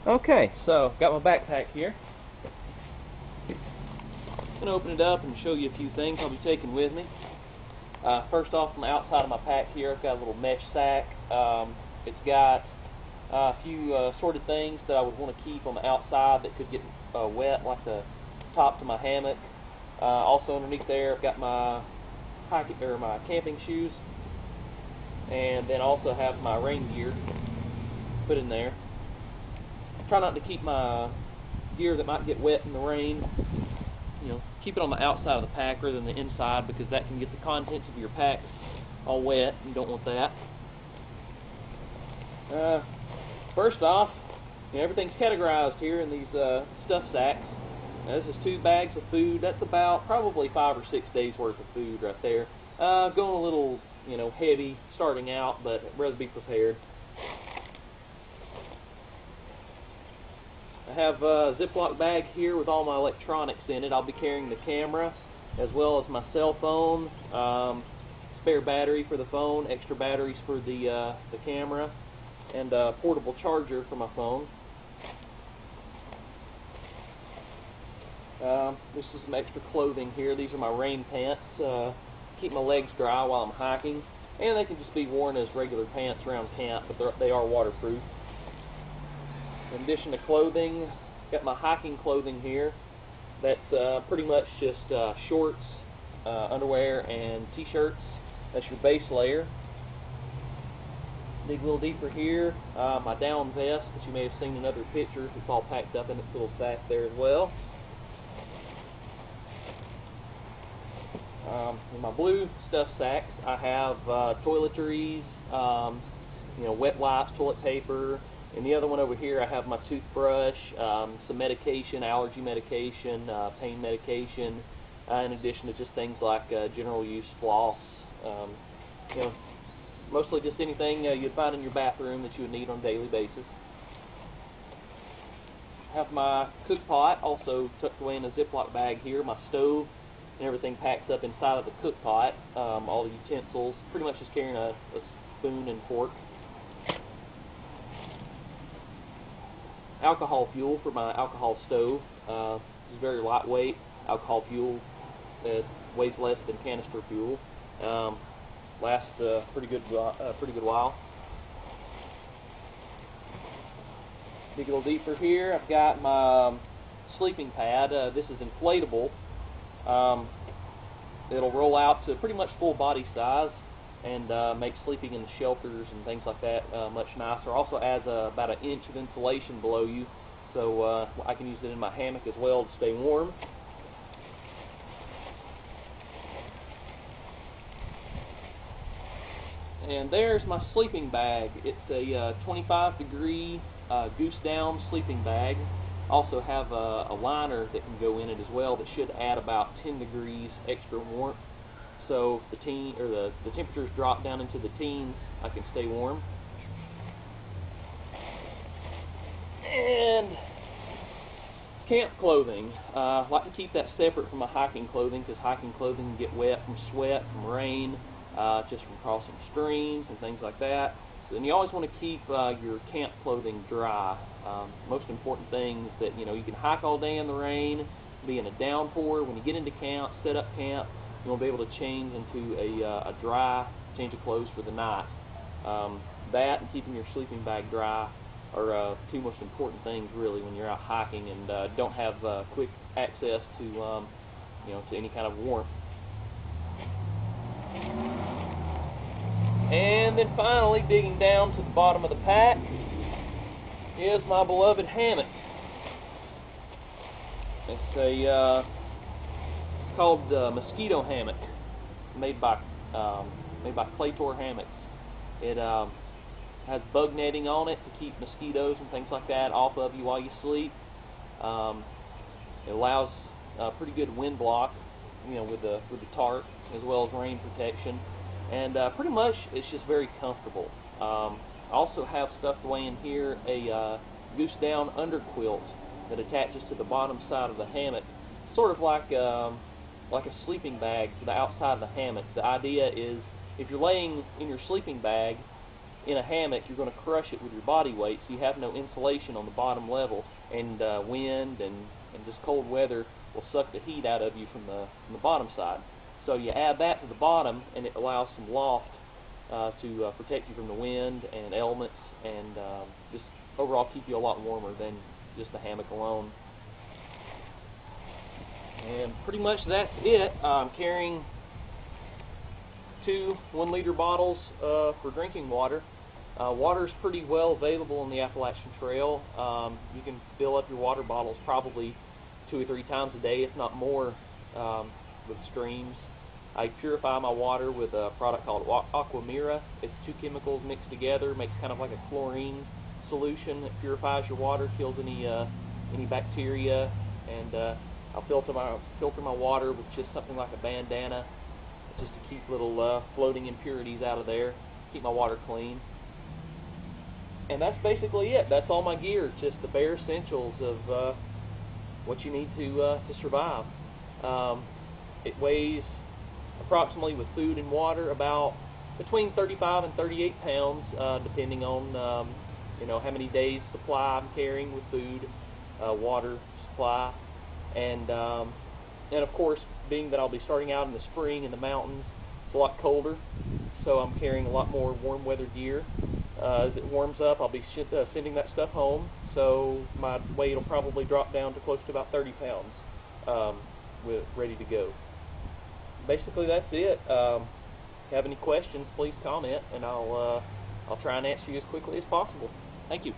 Okay, so got my backpack here. I'm going to open it up and show you a few things I'll be taking with me. First off, on the outside of my pack here, I've got a little mesh sack. It's got a few assorted things that I would want to keep on the outside that could get wet, like the top to my hammock. Also underneath there, I've got my my camping shoes, and then also have my rain gear put in there. Try not to keep my gear that might get wet in the rain, keep it on the outside of the pack rather than the inside, because that can get the contents of your pack all wet. You don't want that. First off, everything's categorized here in these stuff sacks. Now, this is 2 bags of food. That's about probably 5 or 6 days worth of food right there. Going a little, heavy starting out, but I'd rather be prepared. I have a Ziploc bag here with all my electronics in it. I'll be carrying the camera as well as my cell phone, spare battery for the phone, extra batteries for the camera, and a portable charger for my phone. This is some extra clothing here. These are my rain pants. Keep my legs dry while I'm hiking, and they can just be worn as regular pants around camp, but they are waterproof. In addition to clothing, got my hiking clothing here. That's pretty much just shorts, underwear, and t-shirts. That's your base layer. Dig a little deeper here. My down vest, that you may have seen in other pictures. It's all packed up in this little sack there as well. In my blue stuff sacks, I have toiletries, wet wipes, toilet paper. In the other one over here, I have my toothbrush, some medication, allergy medication, pain medication, in addition to just things like general use floss. Mostly just anything you'd find in your bathroom that you would need on a daily basis. I have my cook pot also tucked away in a Ziploc bag here. My stove and everything packs up inside of the cook pot. All the utensils, pretty much just carrying a spoon and fork. Alcohol fuel for my alcohol stove. It's very lightweight. Alcohol fuel that weighs less than canister fuel. Lasts a pretty good while. Dig a little deeper here. I've got my sleeping pad. This is inflatable. It'll roll out to pretty much full body size and make sleeping in the shelters and things like that much nicer. Also adds about an inch of insulation below you, so I can use it in my hammock as well to stay warm. And there's my sleeping bag. It's a 25-degree goose down sleeping bag. Also have a liner that can go in it as well that should add about 10 degrees extra warmth. So if the temperatures drop down into the teens, I can stay warm. And camp clothing. I like to keep that separate from my hiking clothing, because hiking clothing can get wet from sweat, from rain, just from crossing streams and things like that. So then you always want to keep your camp clothing dry. Most important thing is that you can hike all day in the rain, be in a downpour. When you get into camp, set up camp, you want to be able to change into a dry change of clothes for the night. That and keeping your sleeping bag dry are 2 most important things really when you're out hiking and don't have quick access to to any kind of warmth. And then finally, digging down to the bottom of the pack is my beloved hammock. It's called Mosquito Hammock, made by Claytor Hammocks. It has bug netting on it to keep mosquitoes and things like that off of you while you sleep. It allows pretty good wind block, with the tarp, as well as rain protection, and pretty much it's just very comfortable. I also have stuffed away in here a goose down underquilt that attaches to the bottom side of the hammock, sort of like a sleeping bag to the outside of the hammock. The idea is, if you're laying in your sleeping bag, in a hammock, you're going to crush it with your body weight, so you have no insulation on the bottom level, and wind and just cold weather will suck the heat out of you from the bottom side. So you add that to the bottom, and it allows some loft to protect you from the wind and elements, and just overall keep you a lot warmer than just the hammock alone. And pretty much that's it. I'm carrying 2 1-liter bottles for drinking water. Water is pretty well available on the Appalachian Trail. You can fill up your water bottles probably 2 or 3 times a day, if not more, with streams. I purify my water with a product called Aquamira. It's 2 chemicals mixed together, makes kind of like a chlorine solution. It purifies your water, kills any bacteria, and I'll filter my water with just something like a bandana, just to keep little floating impurities out of there, keep my water clean. And that's basically it. That's all my gear, just the bare essentials of what you need to survive. It weighs approximately, with food and water, about between 35 and 38 pounds, depending on you know, how many days supply I'm carrying with food, water supply, and of course, being that I'll be starting out in the spring in the mountains, it's a lot colder, so I'm carrying a lot more warm weather gear. As it warms up, I'll be sending that stuff home, so my weight will probably drop down to close to about 30 pounds ready to go. Basically, that's it. If you have any questions, please comment, and I'll try and answer you as quickly as possible. Thank you.